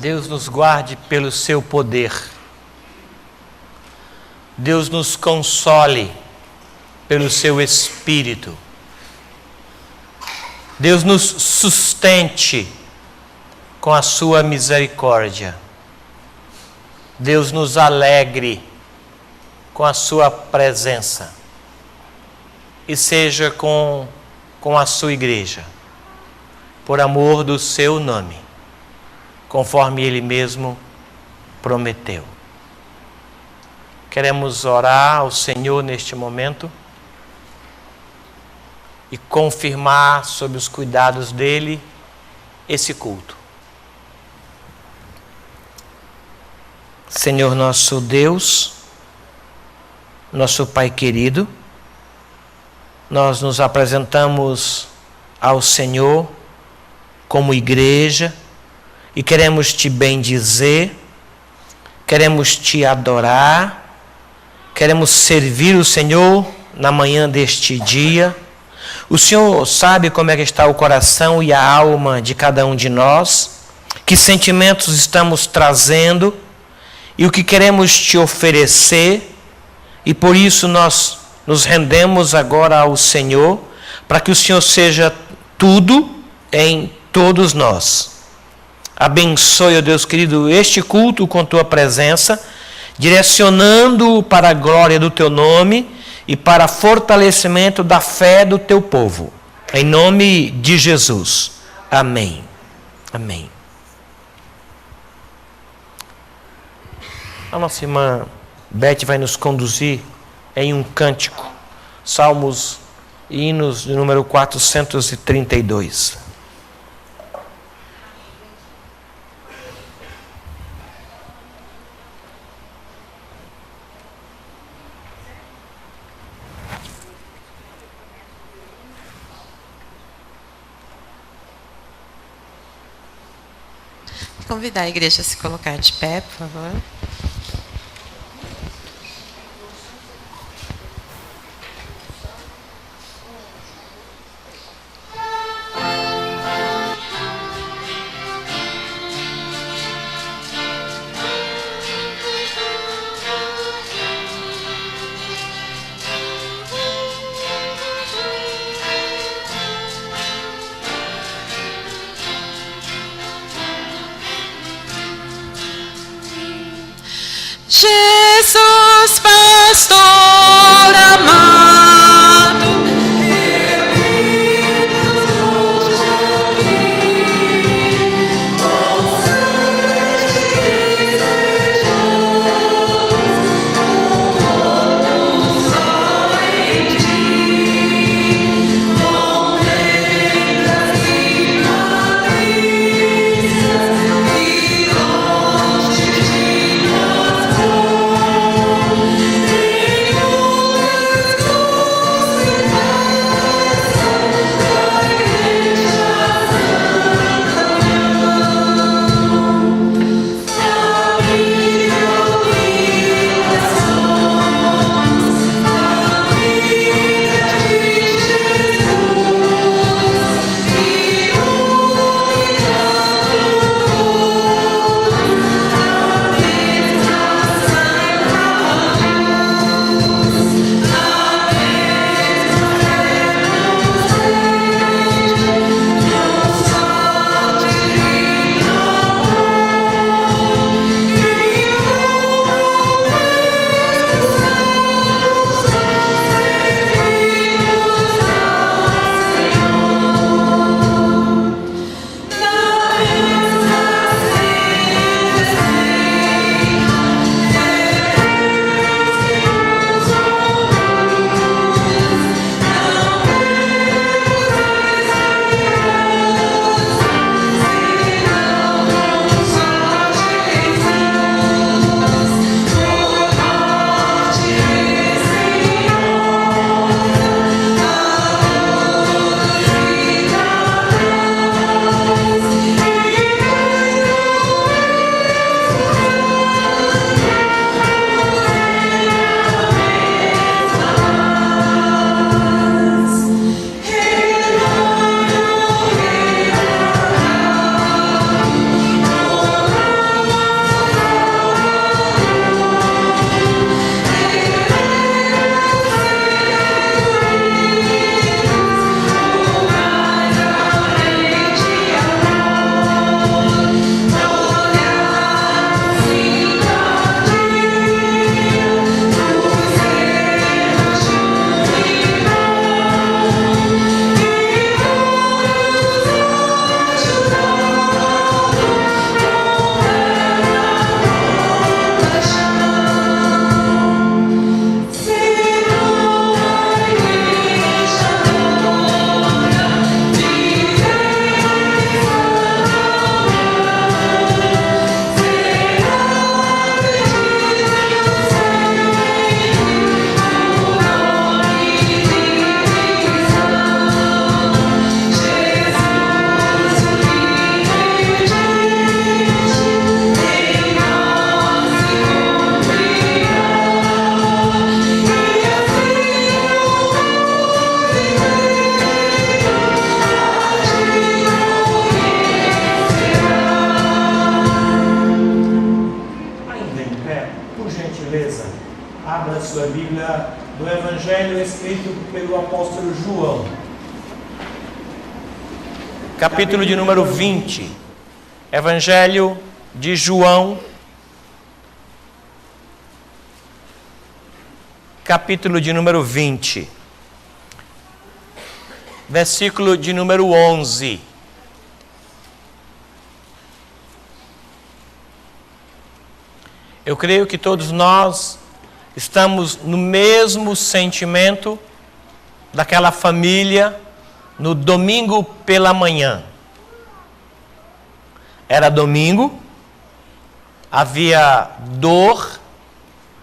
Deus nos guarde pelo seu poder. Deus nos console pelo seu Espírito. Deus nos sustente com a sua misericórdia. Deus nos alegre com a sua presença. E seja com a sua igreja, por amor do seu nome, conforme Ele mesmo prometeu. Queremos orar ao Senhor neste momento e confirmar sob os cuidados dEle esse culto. Senhor nosso Deus, nosso Pai querido, nós nos apresentamos ao Senhor como igreja e queremos te bendizer, queremos te adorar, queremos servir o Senhor na manhã deste dia. O Senhor sabe como é que está o coração e a alma de cada um de nós, que sentimentos estamos trazendo e o que queremos te oferecer, e por isso nós nos rendemos agora ao Senhor, para que o Senhor seja tudo em todos nós. Abençoe, ó Deus querido, este culto com tua presença, direcionando-o para a glória do teu nome e para fortalecimento da fé do teu povo. Em nome de Jesus. Amém. Amém. A nossa irmã Beth vai nos conduzir em um cântico, Salmos e Hinos de número 432. Convidar a igreja a se colocar de pé, por favor. Jesus, pastor amado, sua Bíblia no Evangelho escrito pelo apóstolo João. Capítulo de número 20. Evangelho de João. Capítulo de número 20. Versículo de número 11. Eu creio que todos nós estamos no mesmo sentimento daquela família no domingo pela manhã. Era domingo, havia dor,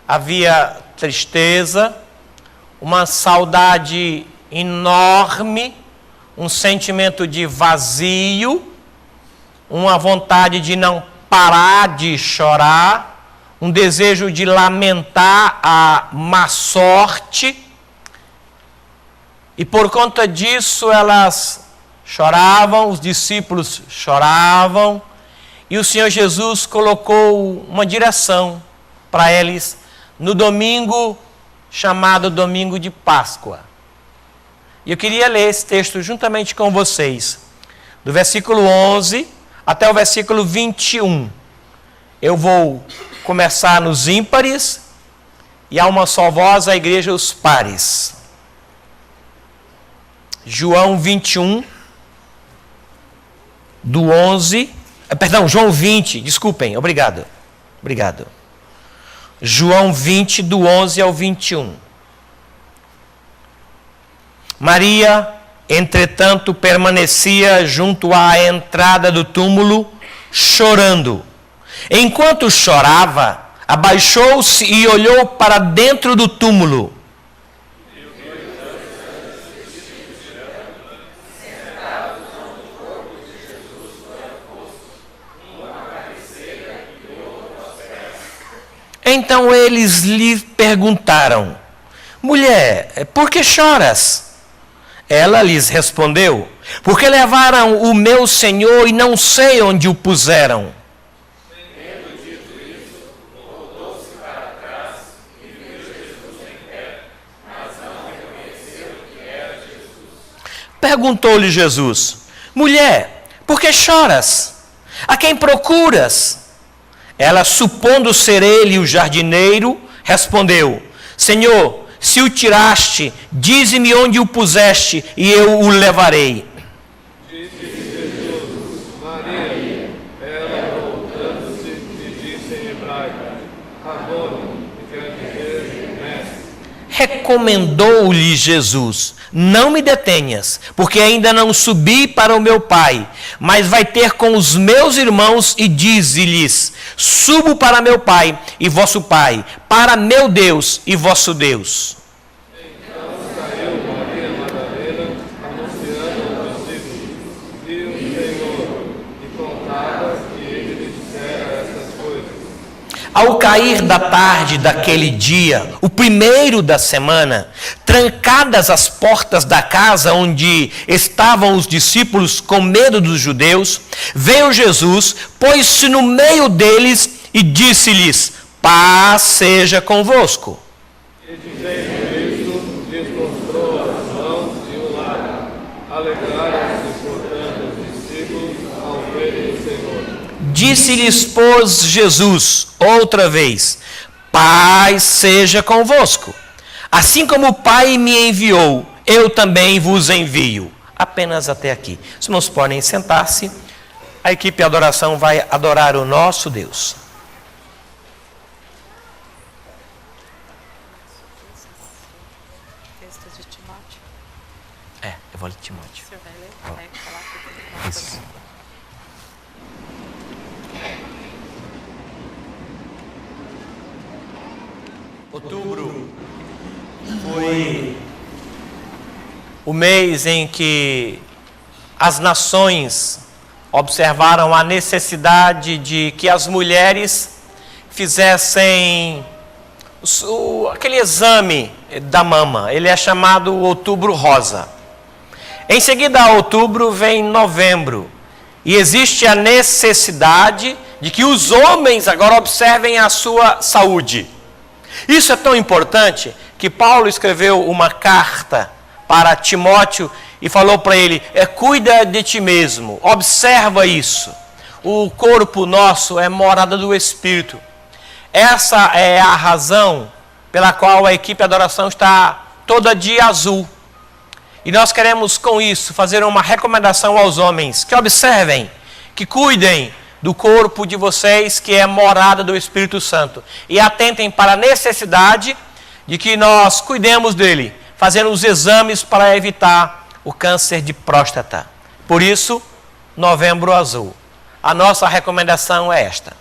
havia tristeza, uma saudade enorme, um sentimento de vazio, uma vontade de não parar de chorar, um desejo de lamentar a má sorte. E por conta disso elas choravam, os discípulos choravam, e o Senhor Jesus colocou uma direção para eles no domingo chamado Domingo de Páscoa. E eu queria ler esse texto juntamente com vocês, do versículo 11 até o versículo 21. Eu vou começar nos ímpares e a uma só voz a igreja os pares. João 21, do 11... João 20, desculpem, obrigado. João 20, do 11 ao 21. Maria, entretanto, permanecia junto à entrada do túmulo, chorando. Enquanto chorava, abaixou-se e olhou para dentro do túmulo. Então eles lhe perguntaram: mulher, por que choras? Ela lhes respondeu: porque levaram o meu Senhor e não sei onde o puseram. Tendo dito isso, voltou-se para trás e viu Jesus em pé, mas não reconheceu que era Jesus. Perguntou-lhe Jesus: mulher, por que choras? A quem procuras? Ela, supondo ser ele o jardineiro, respondeu: Senhor, se o tiraste, dize-me onde o puseste, e eu o levarei. Disse Jesus: Maria. Ela, voltando-se, lhe disse em hebraico: Rabone, que quer dizer mestre. Recomendou-lhe Jesus: não me detenhas, porque ainda não subi para o meu Pai, mas vai ter com os meus irmãos e dize-lhes: subo para meu Pai e vosso Pai, para meu Deus e vosso Deus. Então saiu Maria Madalena, anunciando aos discípulos: viu o Senhor, e contava que ele lhe dissera essas coisas. Ao cair da tarde daquele dia, o primeiro da semana, trancadas as portas da casa onde estavam os discípulos com medo dos judeus, veio Jesus, pôs-se no meio deles e disse-lhes: paz seja convosco. E dizendo isso, lhes mostrou as mãos e o lado. Alegraram-se, portanto, os discípulos ao verem o Senhor. Disse-lhes, pois, Jesus, outra vez: paz seja convosco. Assim como o Pai me enviou, eu também vos envio. Apenas até aqui. Os irmãos podem sentar-se. A equipe de adoração vai adorar o nosso Deus. Texto de Timóteo. Eu vou ler Timóteo. O senhor vai ler? Vai falar tudo. Isso. Outubro foi o mês em que as nações observaram a necessidade de que as mulheres fizessem aquele exame da mama. Ele é chamado Outubro Rosa. Em seguida a outubro vem novembro. E existe a necessidade de que os homens agora observem a sua saúde. Isso é tão importante que Paulo escreveu uma carta para Timóteo e falou para ele, cuida de ti mesmo, observa isso. O corpo nosso é morada do Espírito. Essa é a razão pela qual a equipe de adoração está toda de azul. E nós queremos com isso fazer uma recomendação aos homens que observem, que cuidem do corpo de vocês que é morada do Espírito Santo. E atentem para a necessidade de que nós cuidemos dele, fazendo os exames para evitar o câncer de próstata. Por isso, Novembro Azul. A nossa recomendação é esta.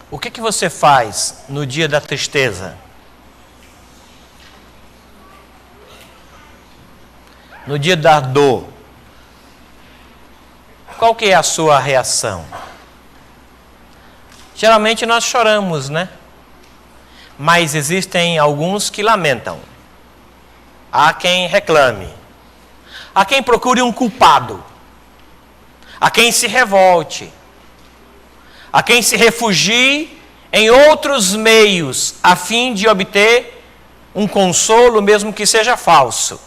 O que você faz no dia da tristeza? No dia da dor? qual que é a sua reação? Geralmente nós choramos, né? Mas existem alguns que lamentam. Há quem reclame. Há quem procure um culpado. Há quem se revolte. Há quem se refugie em outros meios, a fim de obter um consolo, mesmo que seja falso.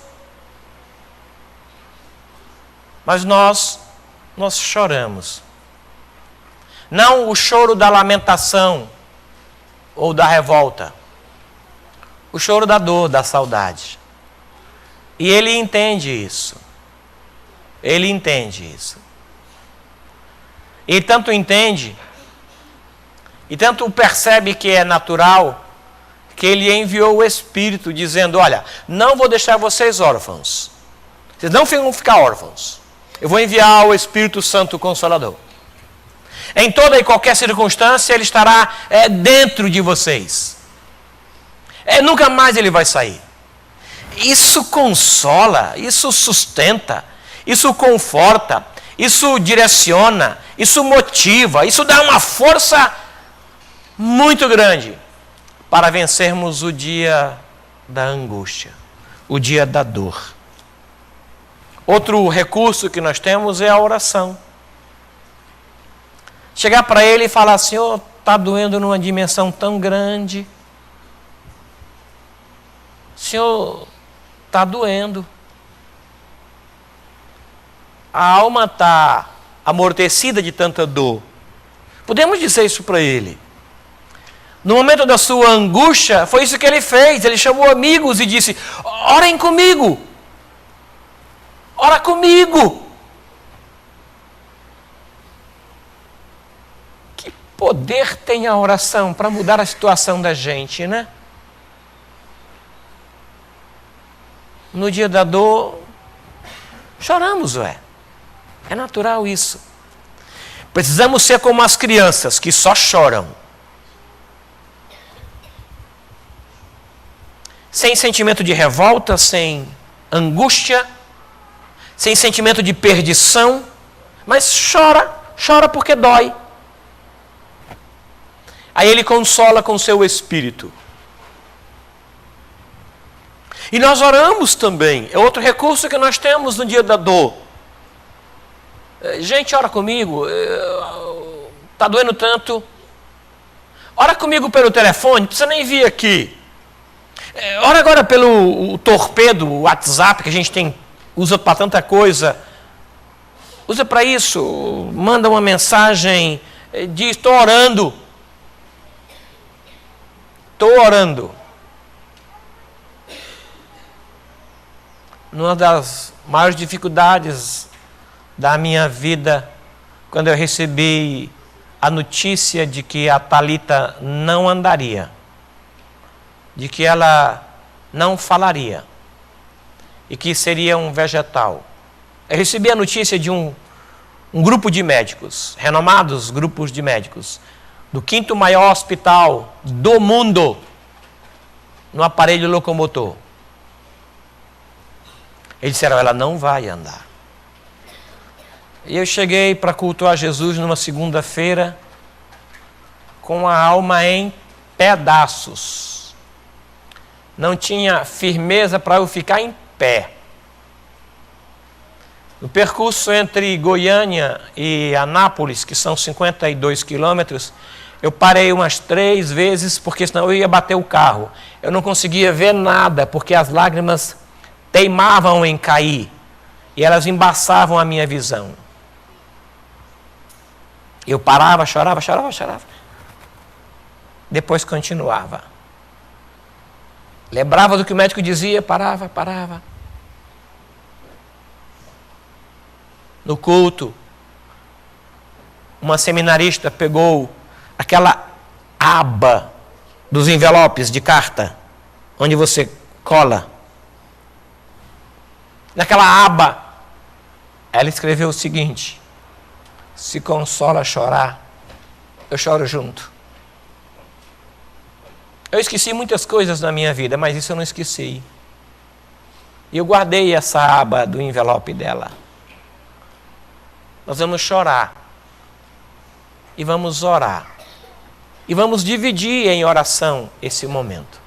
Mas nós choramos. Não o choro da lamentação ou da revolta. O choro da dor, da saudade. E ele entende isso. Ele entende isso. E tanto entende, e tanto percebe que é natural, que ele enviou o Espírito dizendo, olha, não vou deixar vocês órfãos. Vocês não vão ficar órfãos. Eu vou enviar o Espírito Santo Consolador. Em toda e qualquer circunstância, ele estará dentro de vocês. Nunca mais ele vai sair. Isso consola, isso sustenta, isso conforta, isso direciona, isso motiva, isso dá uma força muito grande para vencermos o dia da angústia, o dia da dor. Outro recurso que nós temos é a oração. Chegar para ele e falar, Senhor, está doendo numa dimensão tão grande. Senhor, está doendo. A alma está amortecida de tanta dor. Podemos dizer isso para ele. No momento da sua angústia, foi isso que ele fez. Ele chamou amigos e disse, orem comigo. Ora comigo. Que poder tem a oração para mudar a situação da gente, né? No dia da dor, choramos, É natural isso. Precisamos ser como as crianças que só choram. Sem sentimento de revolta, sem angústia, sem sentimento de perdição, mas chora porque dói. Aí ele consola com seu espírito. E nós oramos também, é outro recurso que nós temos no dia da dor. Gente, ora comigo, está doendo tanto. Ora comigo pelo telefone, não precisa nem vir aqui. Ora agora pelo torpedo, o WhatsApp, que a gente usa para tanta coisa. Usa para isso, manda uma mensagem, diz, estou orando. Estou orando. Uma das maiores dificuldades da minha vida, quando eu recebi a notícia de que a Thalita não andaria, de que ela não falaria e que seria um vegetal. Eu recebi a notícia de um grupo de médicos, renomados grupos de médicos, do 5º maior hospital do mundo no aparelho locomotor. Eles disseram, ela não vai andar. E eu cheguei para cultuar Jesus numa segunda-feira com a alma em pedaços. Não tinha firmeza para eu ficar em pé. No percurso entre Goiânia e Anápolis, que são 52 quilômetros, eu parei umas 3 vezes, porque senão eu ia bater o carro. Eu não conseguia ver nada, porque as lágrimas teimavam em cair e elas embaçavam a minha visão. Eu parava, chorava. Depois continuava. Lembrava do que o médico dizia, parava. No culto, uma seminarista pegou aquela aba dos envelopes de carta, onde você cola. Naquela aba, ela escreveu o seguinte: se consola chorar, eu choro junto. Eu esqueci muitas coisas na minha vida, mas isso eu não esqueci. E eu guardei essa aba do envelope dela. Nós vamos chorar. E vamos orar. E vamos dividir em oração esse momento.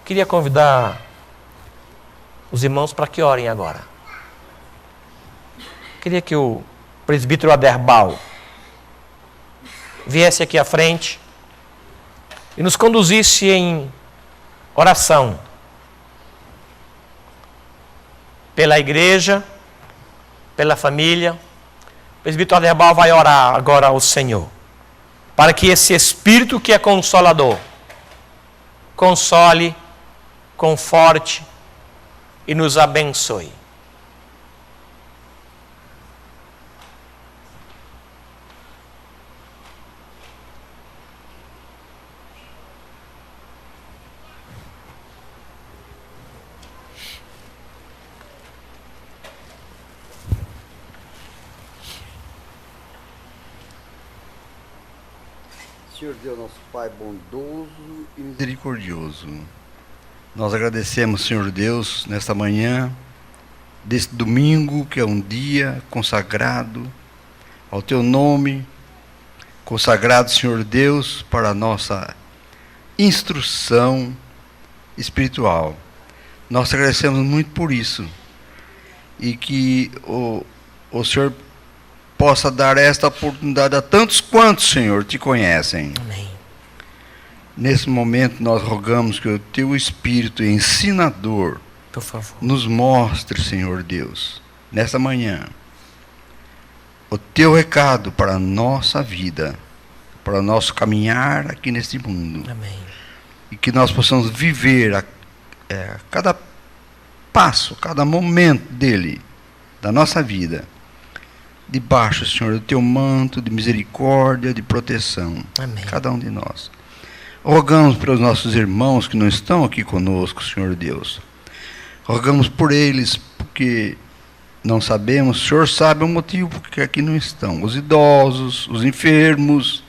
Queria convidar os irmãos para que orem agora. Queria que o presbítero Aderbal viesse aqui à frente e nos conduzisse em oração pela igreja, pela família. O presbítero Aderbal vai orar agora ao Senhor, para que esse Espírito que é consolador console, conforte e nos abençoe. Senhor Deus, nosso Pai bondoso e misericordioso, nós agradecemos, Senhor Deus, nesta manhã, deste domingo, que é um dia consagrado ao Teu nome, consagrado, Senhor Deus, para a nossa instrução espiritual. Nós agradecemos muito por isso, e que o Senhor possa dar esta oportunidade a tantos quantos, Senhor, te conhecem. Amém. Nesse momento nós rogamos que o teu Espírito ensinador, Por favor. nos mostre, Senhor Deus, nesta manhã, o teu recado para a nossa vida, para o nosso caminhar aqui neste mundo. Amém. E que nós possamos viver cada passo, cada momento dele, da nossa vida, debaixo, Senhor, do teu manto de misericórdia, de proteção. Amém. Cada um de nós. Rogamos pelos nossos irmãos que não estão aqui conosco, Senhor Deus. Rogamos por eles, porque não sabemos, o Senhor sabe o motivo porque aqui não estão. Os idosos, os enfermos,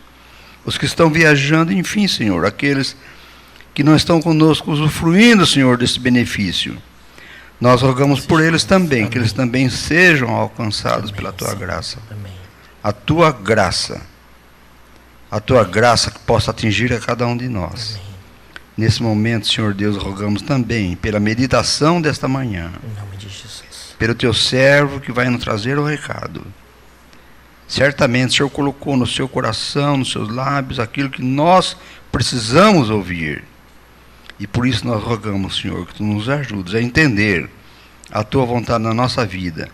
os que estão viajando, enfim, Senhor, aqueles que não estão conosco usufruindo, Senhor, desse benefício. Nós rogamos por eles também, que eles também sejam alcançados pela tua graça. Amém. A tua graça que possa atingir a cada um de nós. Amém. Nesse momento, Senhor Deus, rogamos também pela meditação desta manhã, Em nome de Jesus. pelo teu servo que vai nos trazer o recado. Certamente o Senhor colocou no seu coração, nos seus lábios, aquilo que nós precisamos ouvir. E por isso nós rogamos, Senhor, que tu nos ajudes a entender a tua vontade na nossa vida,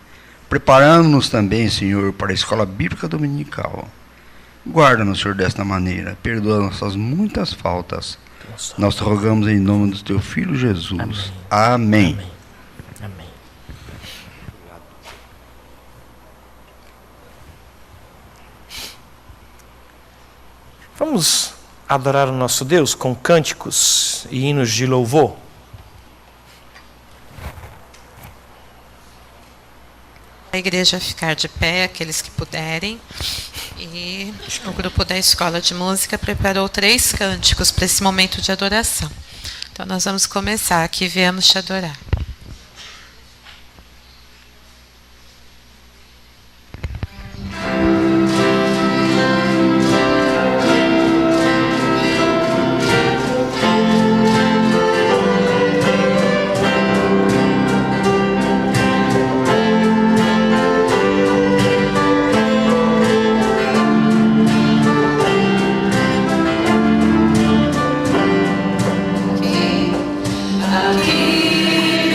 preparando-nos também, Senhor, para a escola bíblica dominical. Guarda-nos, Senhor, desta maneira, perdoa nossas muitas faltas. Nós te rogamos em nome do teu Filho Jesus. Amém. Amém. Amém. Vamos adorar o nosso Deus com cânticos e hinos de louvor. A igreja ficar de pé, aqueles que puderem. E o grupo da Escola de Música preparou 3 cânticos para esse momento de adoração. Então nós vamos começar. Aqui viemos te adorar. Aqui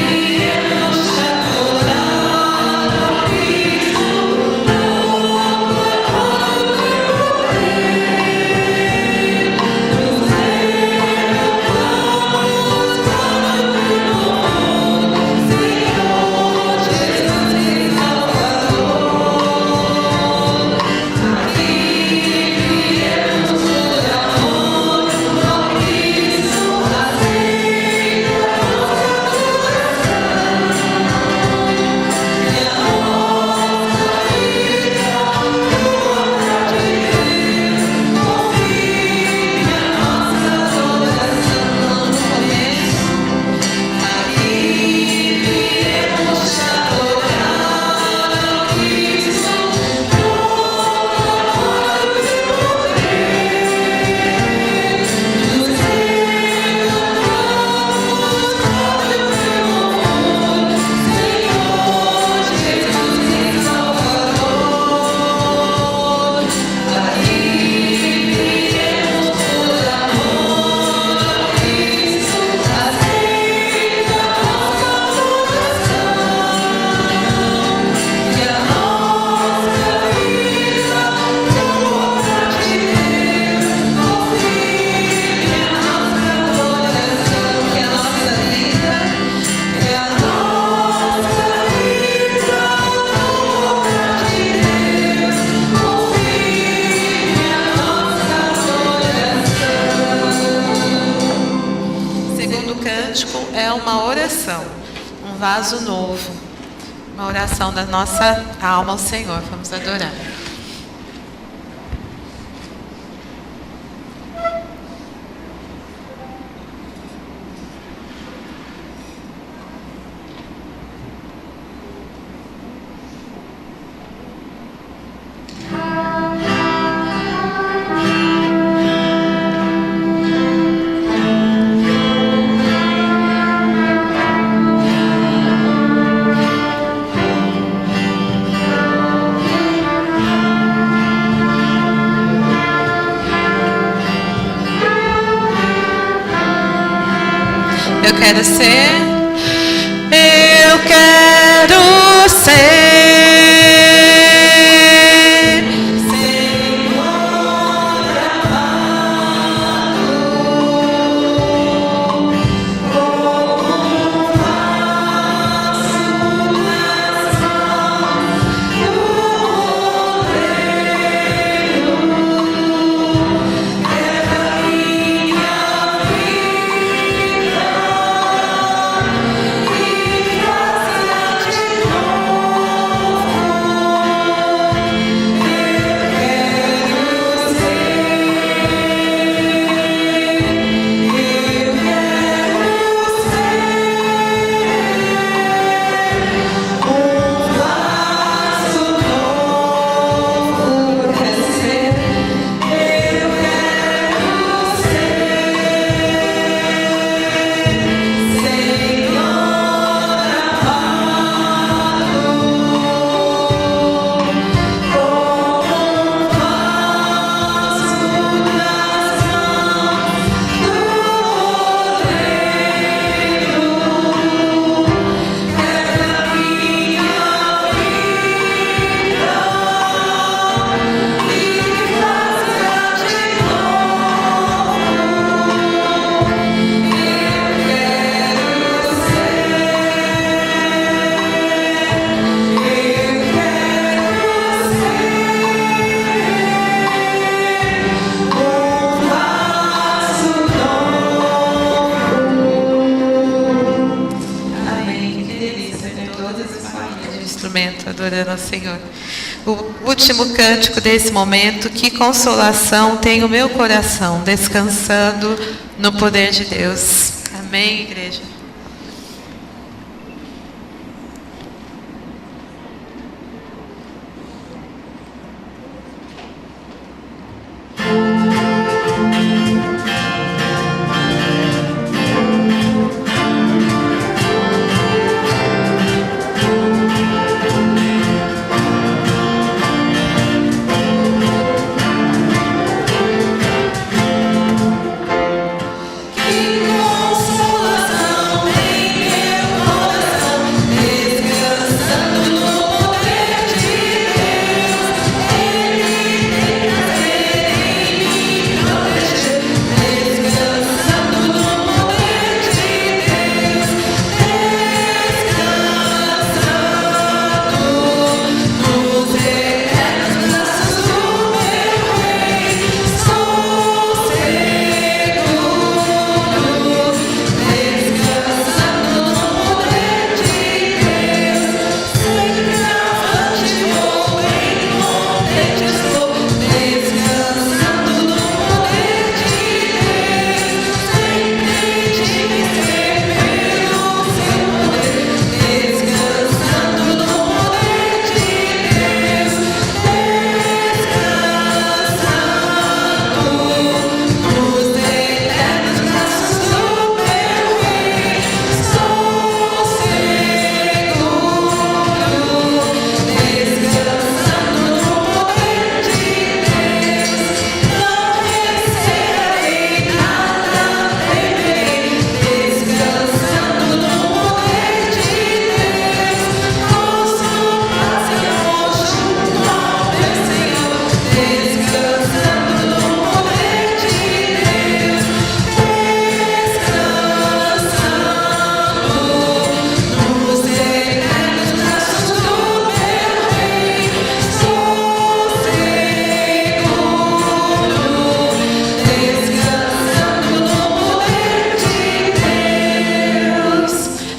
cântico é uma oração, um vaso novo, uma oração da nossa alma ao Senhor. Vamos adorar. Eu quero ser, eu quero ser Senhor amado, como vaso nas mãos do oleiro, leva minha vida. Adorando ao Senhor. O último cântico desse momento: que consolação tem o meu coração, descansando no poder de Deus. Amém, igreja? Que consolação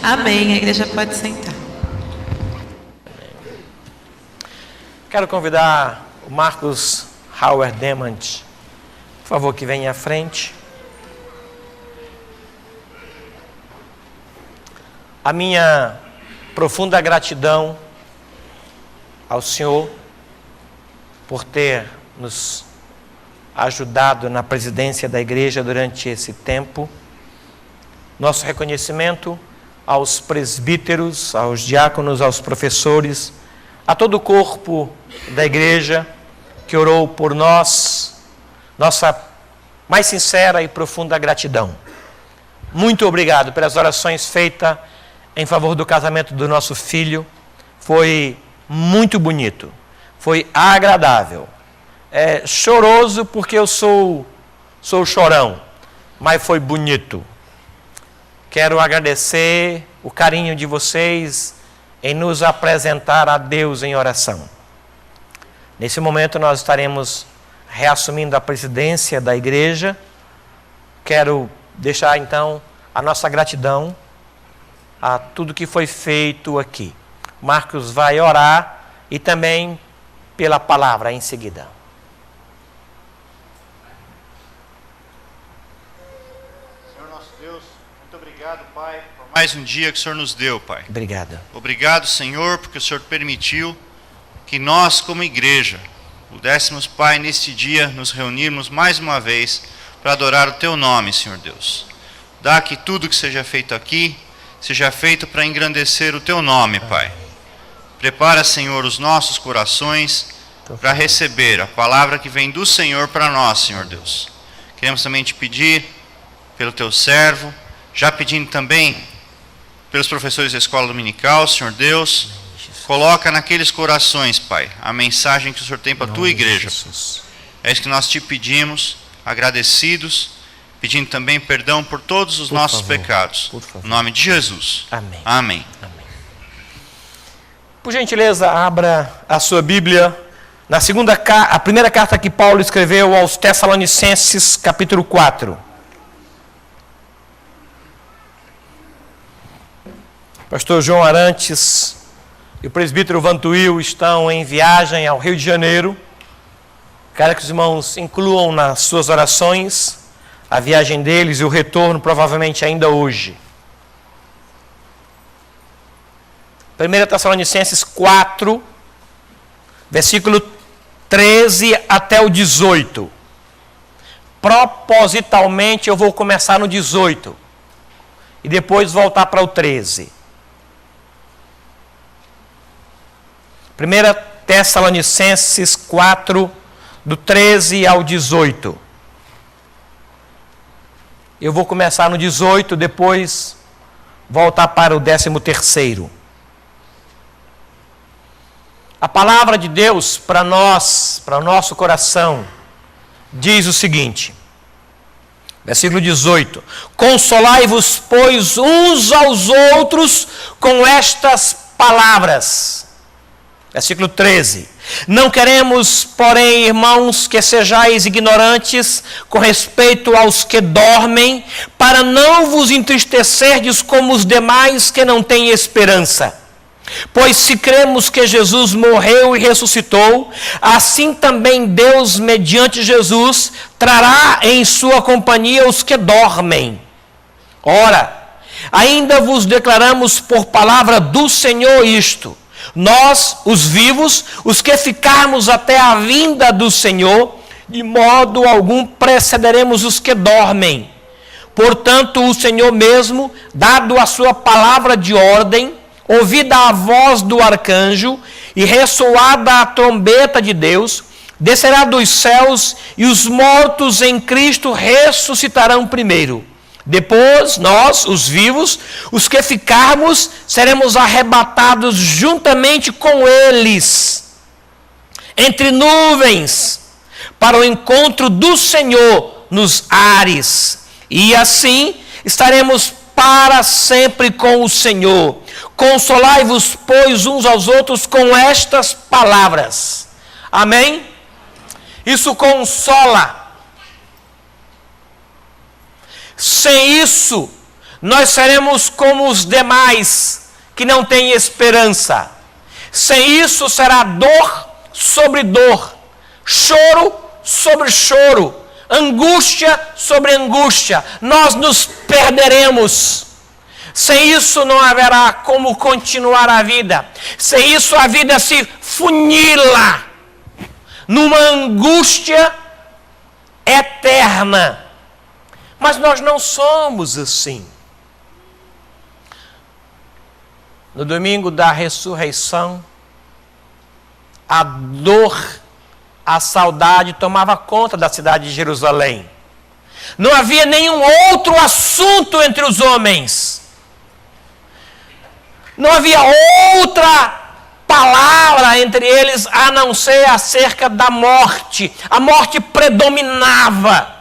Amém. A igreja pode sentar. Quero convidar o Marcos Howard Demant, por favor, que venha à frente. A minha profunda gratidão ao Senhor por ter nos ajudado na presidência da igreja durante esse tempo. Nosso reconhecimento aos presbíteros, aos diáconos, aos professores, a todo o corpo da igreja que orou por nós, nossa mais sincera e profunda gratidão. Muito obrigado pelas orações feitas em favor do casamento do nosso filho. Foi muito bonito, foi agradável. É choroso porque eu sou chorão, mas foi bonito. Quero agradecer o carinho de vocês em nos apresentar a Deus em oração. Nesse momento nós estaremos reassumindo a presidência da igreja. Quero deixar então a nossa gratidão a tudo que foi feito aqui. Marcos vai orar e também pela palavra em seguida. Senhor nosso Deus, muito obrigado, Pai, por mais um dia que o Senhor nos deu, Pai. Obrigado. Obrigado, Senhor, porque o Senhor permitiu que nós, como igreja, pudéssemos, Pai, neste dia nos reunirmos mais uma vez para adorar o Teu nome, Senhor Deus. Dá que tudo que seja feito aqui seja feito para engrandecer o Teu nome, Pai. Prepara, Senhor, os nossos corações para receber a palavra que vem do Senhor para nós, Senhor Deus. Queremos também te pedir pelo Teu servo, já pedindo também pelos professores da escola dominical, Senhor Deus. Coloca naqueles corações, Pai, a mensagem que o Senhor tem para a Tua igreja. É isso que nós te pedimos, agradecidos, pedindo também perdão por todos os nossos pecados. Em nome de Jesus. Amém. Amém. Amém. Por gentileza, abra a sua Bíblia na a primeira carta que Paulo escreveu aos Tessalonicenses, capítulo 4. Pastor João Arantes e o presbítero Vantuil estão em viagem ao Rio de Janeiro. Quero que os irmãos incluam nas suas orações a viagem deles e o retorno, provavelmente ainda hoje. 1 Tessalonicenses 4, versículo 13 até o 18. Propositalmente eu vou começar no 18 e depois voltar para o 13. 1 Tessalonicenses 4, do 13 ao 18. Eu vou começar no 18, depois voltar para o 13º. A palavra de Deus para nós, para o nosso coração, diz o seguinte, versículo 18: Consolai-vos, pois, uns aos outros com estas palavras. Versículo 13: Não queremos, porém, irmãos, que sejais ignorantes com respeito aos que dormem, para não vos entristecerdes como os demais que não têm esperança. Pois se cremos que Jesus morreu e ressuscitou, assim também Deus, mediante Jesus, trará em sua companhia os que dormem. Ora, ainda vos declaramos por palavra do Senhor isto: nós, os vivos, os que ficarmos até a vinda do Senhor, de modo algum precederemos os que dormem. Portanto, o Senhor mesmo, dado a sua palavra de ordem, ouvida a voz do arcanjo e ressoada a trombeta de Deus, descerá dos céus e os mortos em Cristo ressuscitarão primeiro. Depois, nós, os vivos, os que ficarmos, seremos arrebatados juntamente com eles, entre nuvens, para o encontro do Senhor nos ares. E assim estaremos para sempre com o Senhor. Consolai-vos, pois, uns aos outros com estas palavras. Amém? Isso consola. Sem isso, nós seremos como os demais que não têm esperança. Sem isso será dor sobre dor, choro sobre choro, angústia sobre angústia. Nós nos perderemos. Sem isso não haverá como continuar a vida. Sem isso a vida se funila numa angústia eterna. Mas nós não somos assim. No domingo da ressurreição, a dor, a saudade tomava conta da cidade de Jerusalém. Não havia nenhum outro assunto entre os homens. Não havia outra palavra entre eles a não ser acerca da morte. A morte predominava.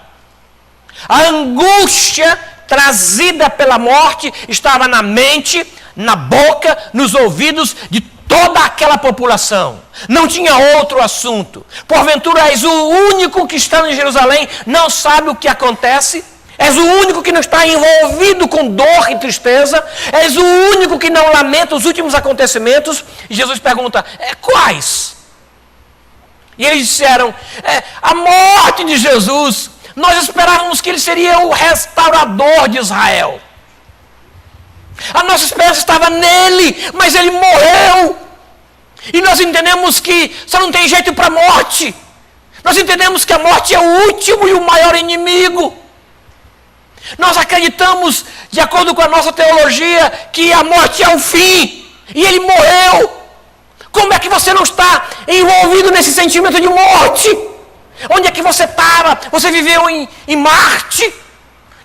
A angústia trazida pela morte estava na mente, na boca, nos ouvidos de toda aquela população. Não tinha outro assunto. Porventura és o único que está em Jerusalém, não sabe o que acontece? És o único que não está envolvido com dor e tristeza? És o único que não lamenta os últimos acontecimentos? E Jesus pergunta, quais? E eles disseram, a morte de Jesus. Nós esperávamos que ele seria o restaurador de Israel. A nossa esperança estava nele, mas ele morreu. E nós entendemos que só não tem jeito para a morte. Nós entendemos que a morte é o último e o maior inimigo. Nós acreditamos, de acordo com a nossa teologia, que a morte é o fim. E ele morreu. Como é que você não está envolvido nesse sentimento de morte? Onde é que você estava? Você viveu em Marte?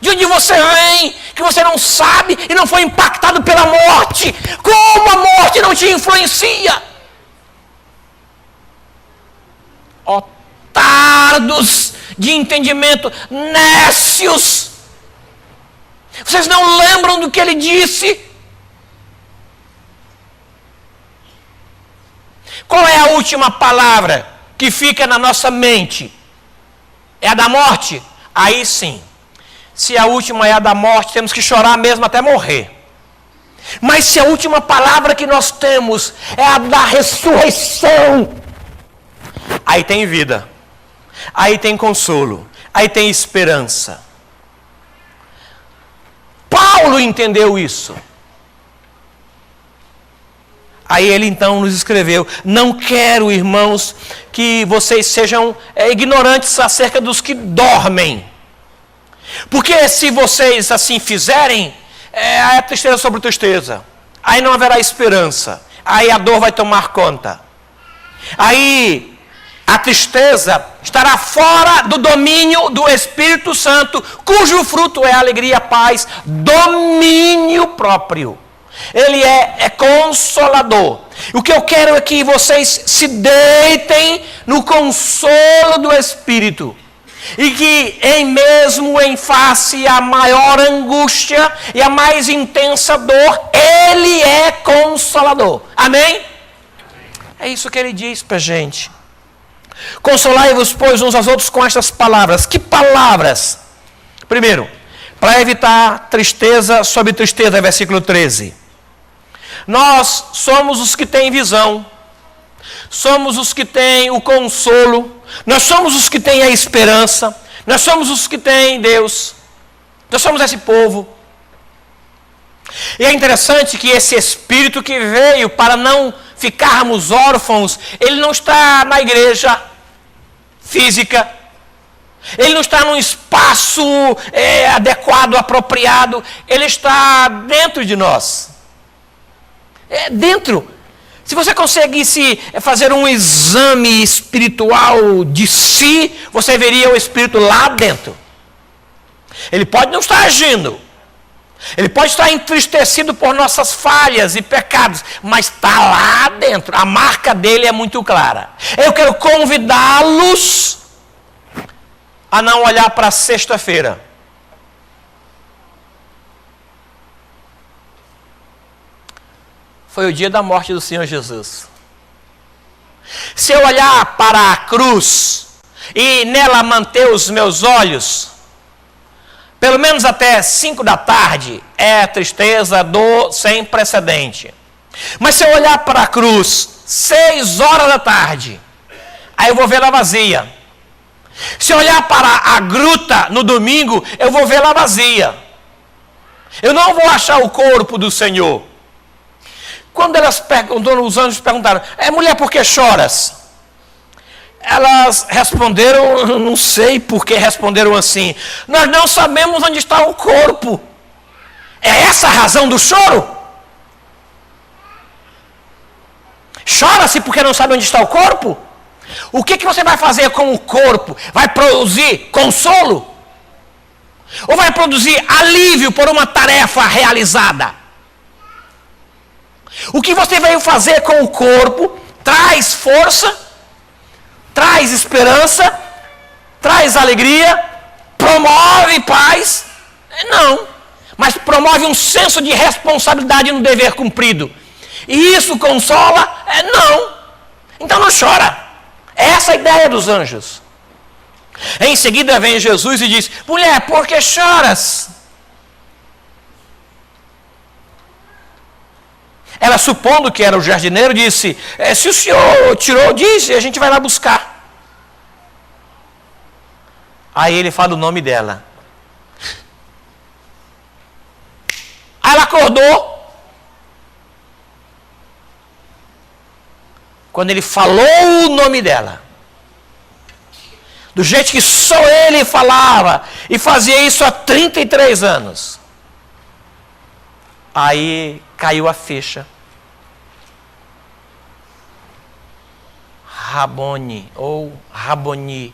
De onde você vem? Que você não sabe e não foi impactado pela morte? Como a morte não te influencia? Otários de entendimento, nécios. Vocês não lembram do que ele disse? Qual é a última palavra que fica na nossa mente? É a da morte? Aí sim. Se a última é a da morte, temos que chorar mesmo até morrer. Mas se a última palavra que nós temos é a da ressurreição, aí tem vida, aí tem consolo, aí tem esperança. Paulo entendeu isso. Aí ele então nos escreveu, não quero, irmãos, que vocês sejam ignorantes acerca dos que dormem. Porque se vocês assim fizerem, é tristeza sobre tristeza. Aí não haverá esperança. Aí a dor vai tomar conta. Aí a tristeza estará fora do domínio do Espírito Santo, cujo fruto é alegria, paz, domínio próprio. Ele é consolador. O que eu quero é que vocês se deitem no consolo do Espírito. E que mesmo em face à maior angústia e a mais intensa dor, Ele é consolador. Amém? É isso que Ele diz para a gente. Consolai-vos, pois, uns aos outros com estas palavras. Que palavras? Primeiro, para evitar tristeza sobre tristeza, versículo 13. Nós somos os que têm visão. Somos os que têm o consolo. Nós somos os que têm a esperança. Nós somos os que têm Deus. Nós somos esse povo. E é interessante que esse Espírito que veio para não ficarmos órfãos, ele não está na igreja física. Ele não está num espaço adequado, apropriado. Ele está dentro de nós. Dentro. Se você conseguisse fazer um exame espiritual de si, você veria o Espírito lá dentro. Ele pode não estar agindo. Ele pode estar entristecido por nossas falhas e pecados, mas está lá dentro. A marca dele é muito clara. Eu quero convidá-los a não olhar para sexta-feira. Foi o dia da morte do Senhor Jesus. Se eu olhar para a cruz e nela manter os meus olhos, pelo menos até 5 da tarde, é tristeza, dor sem precedente. Mas se eu olhar para a cruz, 6 horas da tarde, aí eu vou vê-la vazia. Se eu olhar para a gruta no domingo, eu vou vê-la vazia. Eu não vou achar o corpo do Senhor. Quando os anjos perguntaram, mulher, por que choras? Elas responderam, não sei por que responderam assim. Nós não sabemos onde está o corpo. É essa a razão do choro? Chora-se porque não sabe onde está o corpo? O que você vai fazer com o corpo? Vai produzir consolo? Ou vai produzir alívio por uma tarefa realizada? O que você veio fazer com o corpo traz força, traz esperança, traz alegria, promove paz? Não, mas promove um senso de responsabilidade no dever cumprido. E isso consola? Não. Então não chora. Essa é a ideia dos anjos. Em seguida vem Jesus e diz, mulher, por que choras? Ela, supondo que era o jardineiro, disse, se o senhor tirou, disse, a gente vai lá buscar. Aí ele fala o nome dela. Aí ela acordou. Quando ele falou o nome dela, do jeito que só ele falava, e fazia isso há 33 anos, aí caiu a ficha. Rabone, ou Raboni.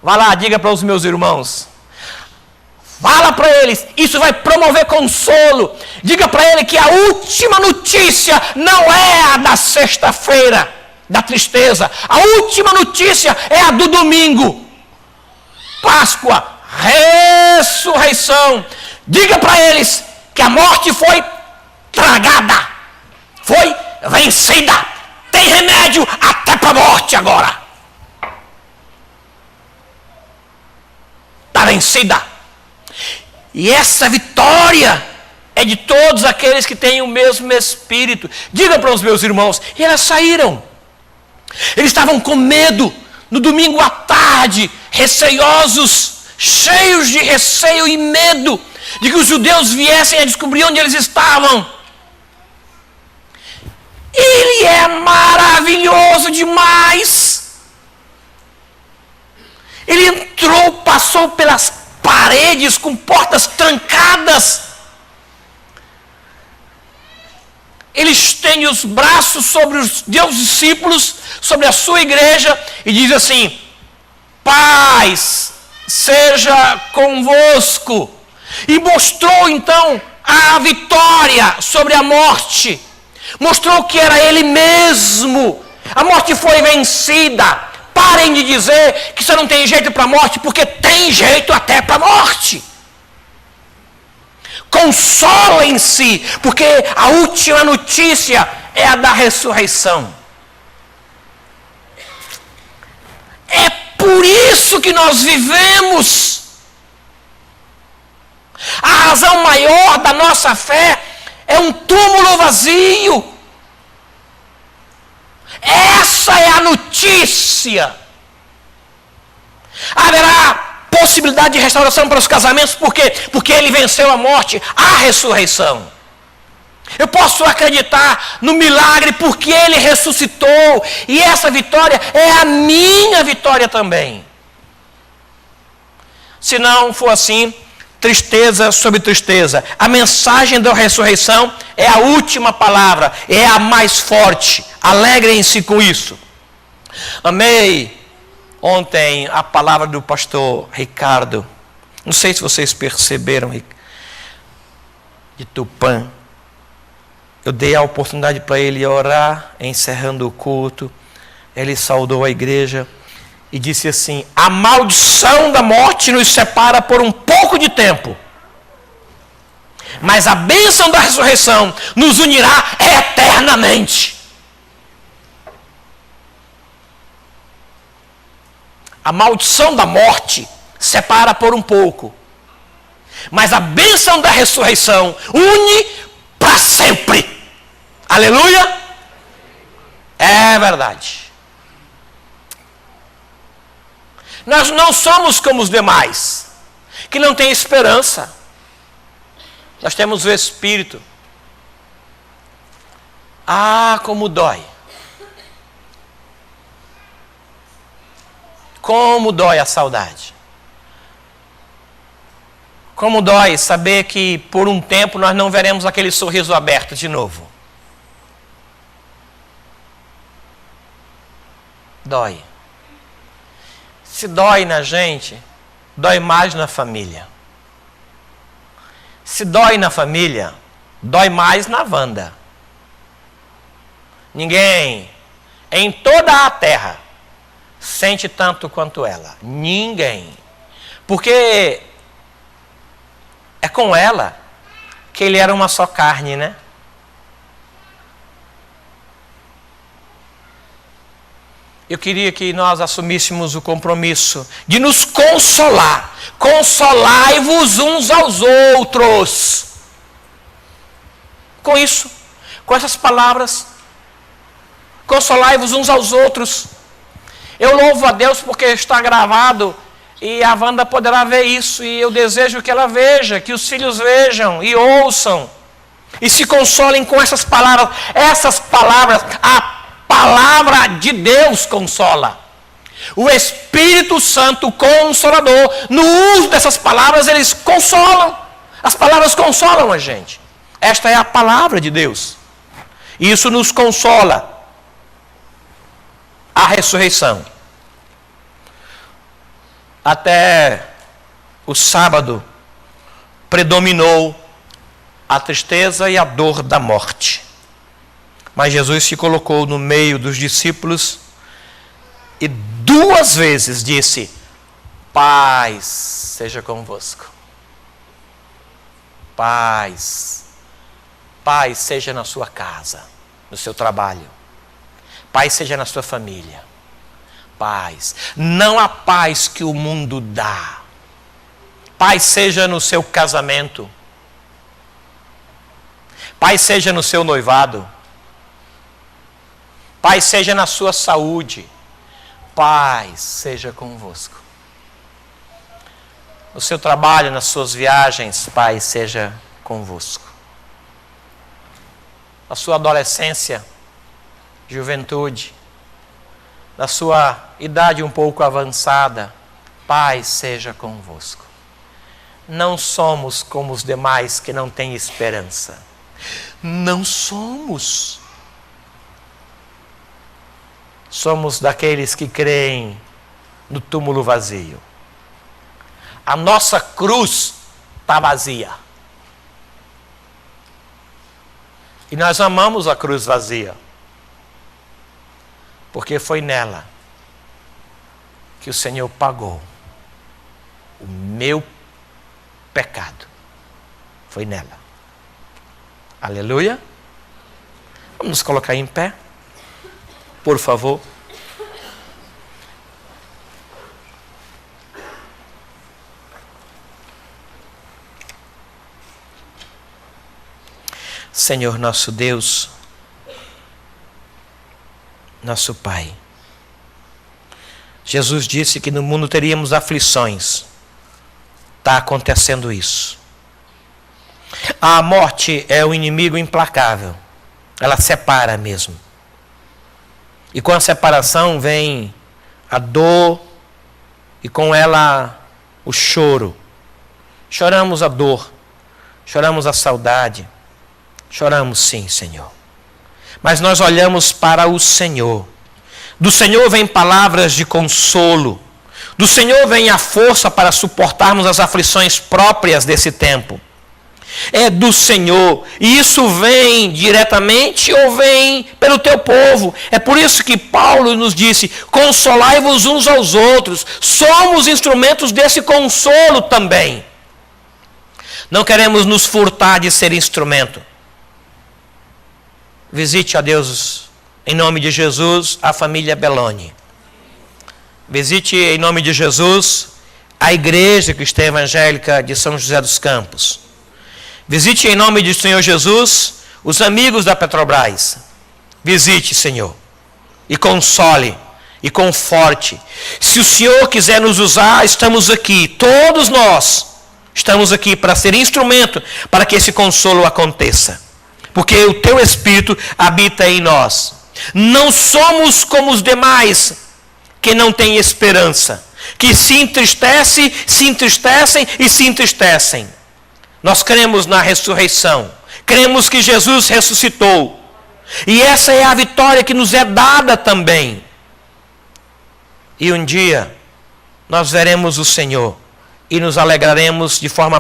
Vá lá, diga para os meus irmãos. Fala para eles, isso vai promover consolo. Diga para ele que a última notícia não é a da sexta-feira, da tristeza. A última notícia é a do domingo. Páscoa, ressurreição. Diga para eles que a morte foi tragada, foi vencida. Tem remédio até para a morte agora. Está vencida. E essa vitória é de todos aqueles que têm o mesmo espírito. Diga para os meus irmãos, e elas saíram. Eles estavam com medo, no domingo à tarde, receiosos, cheios de receio e medo, de que os judeus viessem a descobrir onde eles estavam. Ele é maravilhoso demais. Ele entrou, passou pelas paredes com portas trancadas. Ele estende os braços sobre os seus discípulos, sobre a sua igreja, e diz assim, paz seja convosco. E mostrou então a vitória sobre a morte. Mostrou que era ele mesmo. A morte foi vencida. Parem de dizer que você não tem jeito para a morte, porque tem jeito até para a morte. Consolem-se, porque a última notícia é a da ressurreição. É por isso que nós vivemos. A razão maior da nossa fé é um túmulo vazio. Essa é a notícia. Haverá possibilidade de restauração para os casamentos, por quê? Porque ele venceu a morte, a ressurreição. Eu posso acreditar no milagre porque ele ressuscitou, e essa vitória é a minha vitória também. Se não for assim, tristeza sobre tristeza. A mensagem da ressurreição é a última palavra, é a mais forte. Alegrem-se com isso. Amei ontem a palavra do pastor Ricardo. Não sei se vocês perceberam, de Tupã. Eu dei a oportunidade para ele orar, encerrando o culto. Ele saudou a igreja e disse assim: a maldição da morte nos separa por um pouco de tempo, mas a bênção da ressurreição nos unirá eternamente. A maldição da morte separa por um pouco. Mas a bênção da ressurreição une para sempre. Aleluia! É verdade. Nós não somos como os demais, que não têm esperança. Nós temos o Espírito. Ah, como dói. Como dói a saudade. Como dói saber que por um tempo nós não veremos aquele sorriso aberto de novo. Dói. Se dói na gente, dói mais na família. Se dói na família, dói mais na Wanda. Ninguém em toda a terra sente tanto quanto ela. Ninguém. Porque é com ela que ele era uma só carne, né? Eu queria que nós assumíssemos o compromisso de nos consolar. Consolai-vos uns aos outros. Com isso, com essas palavras, consolai-vos uns aos outros. Eu louvo a Deus porque está gravado e a Wanda poderá ver isso. E eu desejo que ela veja, que os filhos vejam e ouçam. E se consolem com essas palavras. Essas palavras, a palavra de Deus consola. O Espírito Santo Consolador, no uso dessas palavras, eles consolam. As palavras consolam a gente. Esta é a palavra de Deus. E isso nos consola. A ressurreição. Até o sábado predominou a tristeza e a dor da morte. Mas Jesus se colocou no meio dos discípulos e 2 vezes disse: paz seja convosco. Paz. Paz seja na sua casa, no seu trabalho. Paz seja na sua família. Paz. Não a paz que o mundo dá. Paz seja no seu casamento. Paz seja no seu noivado. Paz seja na sua saúde. Paz seja convosco. No seu trabalho, nas suas viagens, paz seja convosco. Na sua adolescência, juventude, na sua idade um pouco avançada, paz seja convosco. Não somos como os demais que não têm esperança. Não somos. Somos daqueles que creem no túmulo vazio. A nossa cruz está vazia. E nós amamos a cruz vazia. Porque foi nela que o Senhor pagou o meu pecado. Foi nela. Aleluia. Vamos nos colocar em pé. Por favor. Senhor nosso Deus, nosso Pai. Jesus disse que no mundo teríamos aflições. Está acontecendo isso. A morte é o inimigo implacável. Ela separa mesmo. E com a separação vem a dor e com ela o choro. Choramos a dor, choramos a saudade, choramos sim, Senhor. Mas nós olhamos para o Senhor. Do Senhor vem palavras de consolo. Do Senhor vem a força para suportarmos as aflições próprias desse tempo. É do Senhor, e isso vem diretamente ou vem pelo teu povo. É por isso que Paulo nos disse: consolai-vos uns aos outros. Somos instrumentos desse consolo também. Não queremos nos furtar de ser instrumento. Visite, ó Deus, em nome de Jesus, a família Belloni. Visite em nome de Jesus a Igreja Cristã Evangélica de São José dos Campos. Visite em nome do Senhor Jesus os amigos da Petrobras. Visite, Senhor, e console e conforte. Se o Senhor quiser nos usar, estamos aqui. Todos nós estamos aqui para ser instrumento para que esse consolo aconteça. Porque o Teu Espírito habita em nós. Não somos como os demais que não têm esperança, que se entristecem e se entristecem. Nós cremos na ressurreição. Cremos que Jesus ressuscitou. E essa é a vitória que nos é dada também. E um dia nós veremos o Senhor e nos alegraremos de forma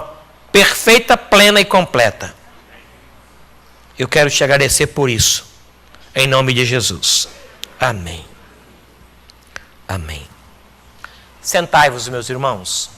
perfeita, plena e completa. Eu quero te agradecer por isso, em nome de Jesus. Amém. Amém. Sentai-vos, meus irmãos.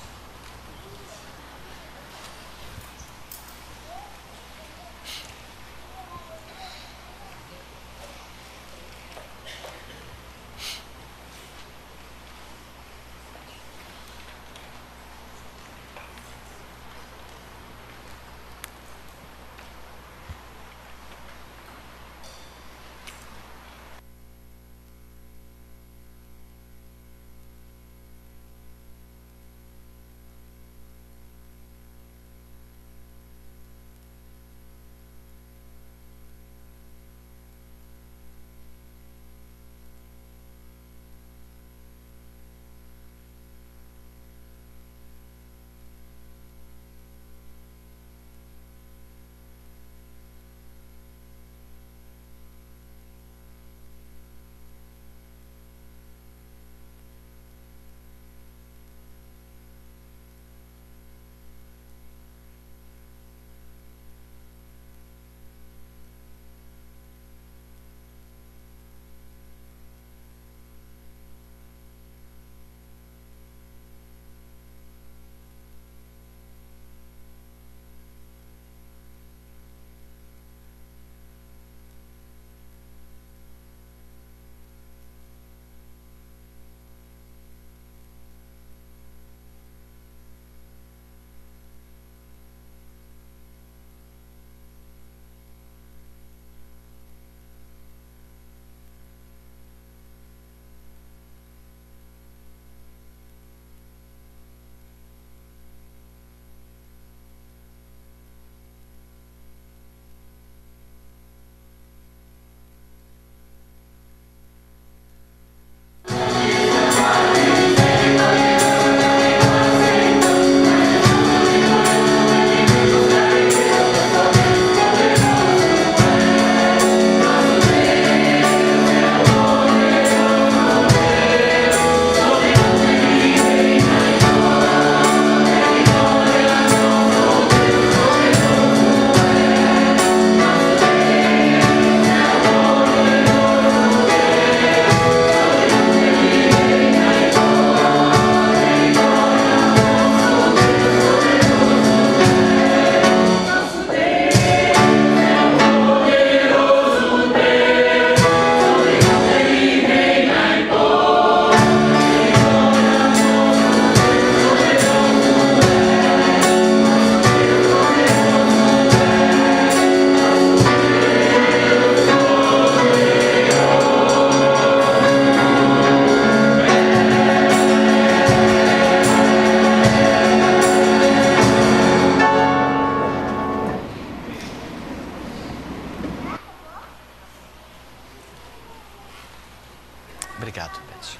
Obrigado, Beth.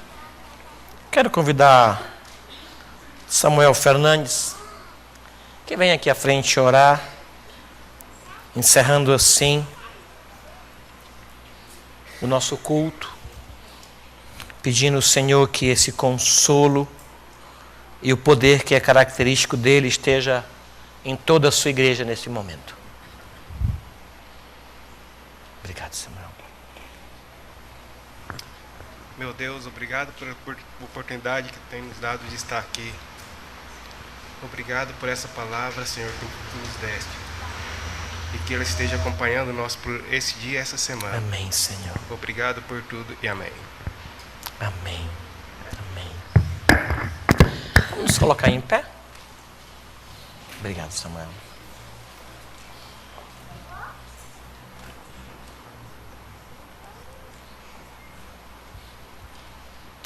Quero convidar Samuel Fernandes, que vem aqui à frente orar, encerrando assim o nosso culto, pedindo ao Senhor que esse consolo e o poder que é característico dele esteja em toda a sua igreja nesse momento. Obrigado, Samuel. Meu Deus, obrigado por oportunidade que tem nos dado de estar aqui. Obrigado por essa palavra, Senhor, que tu nos deste. E que ela esteja acompanhando nós por esse dia e essa semana. Amém, Senhor. Obrigado por tudo e amém. Amém. Amém. nos colocar em pé? Obrigado, Samuel.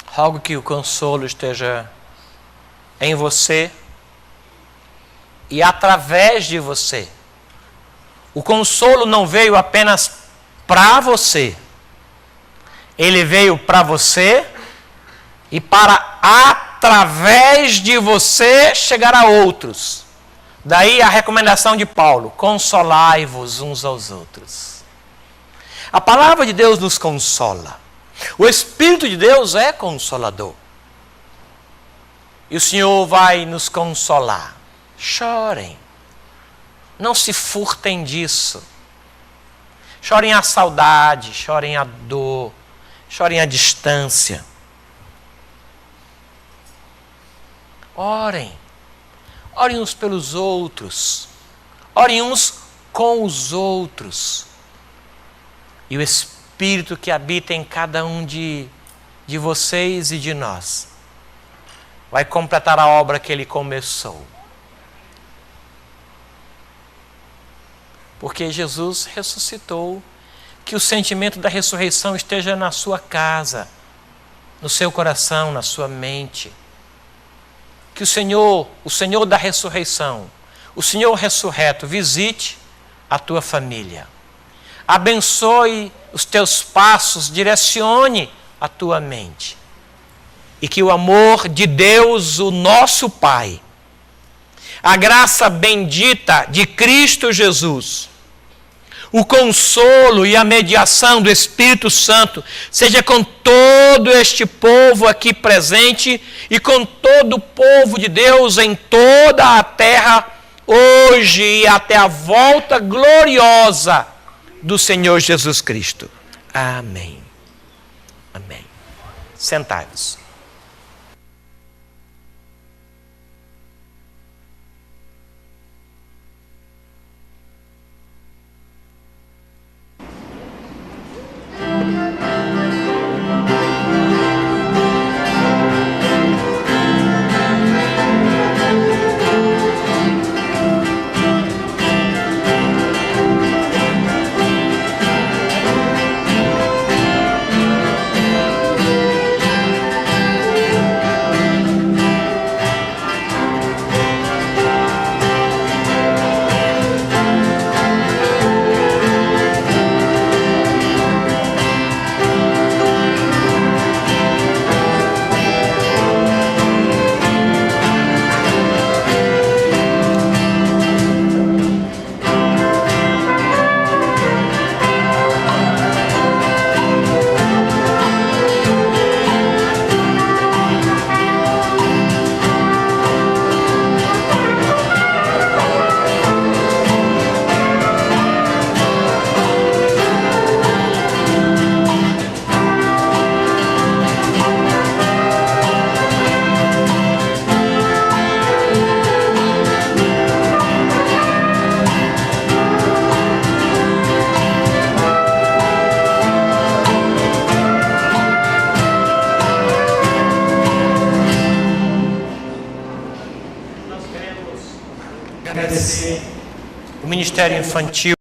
Rogo que o consolo esteja em você e através de você. O consolo não veio apenas para você. Ele veio para você e para, através de você, chegar a outros. Daí a recomendação de Paulo: consolai-vos uns aos outros. A palavra de Deus nos consola. O Espírito de Deus é consolador. E o Senhor vai nos consolar. Chorem. Não se furtem disso. Chorem a saudade, chorem a dor, chorem a distância. Orem. Orem uns pelos outros. Orem uns com os outros. E o Espírito que habita em cada um de vocês e de nós vai completar a obra que Ele começou. Porque Jesus ressuscitou. Que o sentimento da ressurreição esteja na sua casa, no seu coração, na sua mente. Que o Senhor da ressurreição, o Senhor ressurreto, visite a tua família. Abençoe os teus passos, direcione a tua mente. E que o amor de Deus, o nosso Pai, a graça bendita de Cristo Jesus, o consolo e a mediação do Espírito Santo seja com todo este povo aqui presente e com todo o povo de Deus em toda a terra, hoje e até a volta gloriosa do Senhor Jesus Cristo. Amém. Amém. Sentai-vos. O Ministério Infantil